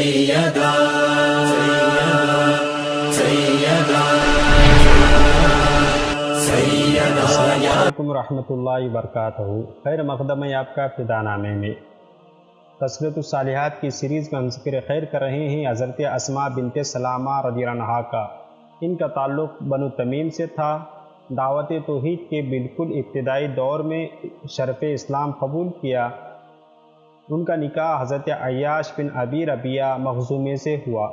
السلام علیکم ورحمۃ اللہ وبرکاتہ۔ خیر مقدم ہے آپ کا فدا نامے میں۔ تذکرۃ الصالحات کی سیریز میں ہم ذکر خیر کر رہے ہیں حضرت اسماء بنت سلامہ رضی اللہ عنہا کا۔ ان کا تعلق بنو تمیم سے تھا۔ دعوت توحید کے بالکل ابتدائی دور میں شرف اسلام قبول کیا۔ ان کا نکاح حضرت عیاش بن ابی ربیعہ مخزومی سے ہوا۔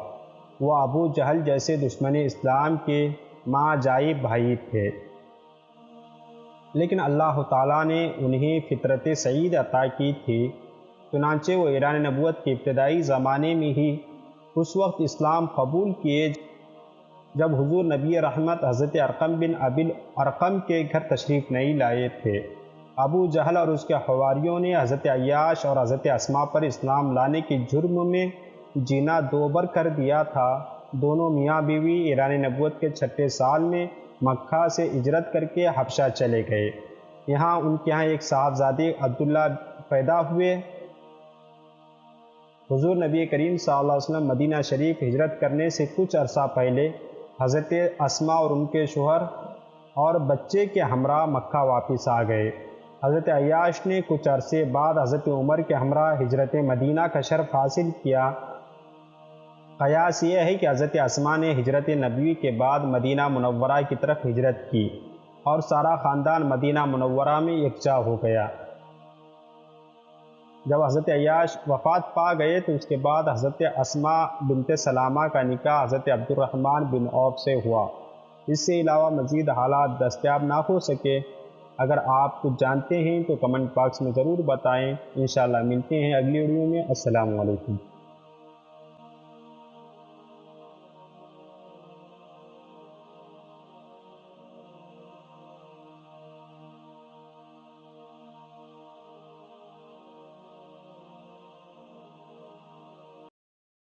وہ ابو جہل جیسے دشمن اسلام کے ماں جائب بھائی تھے، لیکن اللہ تعالیٰ نے انہیں فطرت سعید عطا کی تھی، چنانچہ وہ اعلان نبوت کے ابتدائی زمانے میں ہی اس وقت اسلام قبول کیے جب حضور نبی رحمت حضرت ارقم بن ابی الارقم کے گھر تشریف نہیں لائے تھے۔ ابو جہل اور اس کے حواریوں نے حضرت عیاش اور حضرت اسماء پر اسلام لانے کے جرم میں جینا دوبر کر دیا تھا۔ دونوں میاں بیوی اعلان نبوت کے 6 سال میں مکہ سے ہجرت کر کے حبشہ چلے گئے۔ یہاں ان کے ہاں ایک صاحبزادے عبداللہ پیدا ہوئے۔ حضور نبی کریم صلی اللہ علیہ وسلم مدینہ شریف ہجرت کرنے سے کچھ عرصہ پہلے حضرت اسماء اور ان کے شوہر اور بچے کے ہمراہ مکہ واپس آ گئے۔ حضرت عیاش نے کچھ عرصے بعد حضرت عمر کے ہمراہ ہجرت مدینہ کا شرف حاصل کیا۔ قیاس یہ ہے کہ حضرت اسماء نے ہجرت نبوی کے بعد مدینہ منورہ کی طرف ہجرت کی اور سارا خاندان مدینہ منورہ میں یکجا ہو گیا۔ جب حضرت عیاش وفات پا گئے تو اس کے بعد حضرت اسماء بنت سلامہ کا نکاح حضرت عبد الرحمن بن عوف سے ہوا۔ اس سے علاوہ مزید حالات دستیاب نہ ہو سکے۔ اگر آپ کچھ جانتے ہیں تو کمنٹ باکس میں ضرور بتائیں۔ انشاءاللہ ملتے ہیں اگلی ویڈیو میں۔ السلام علیکم۔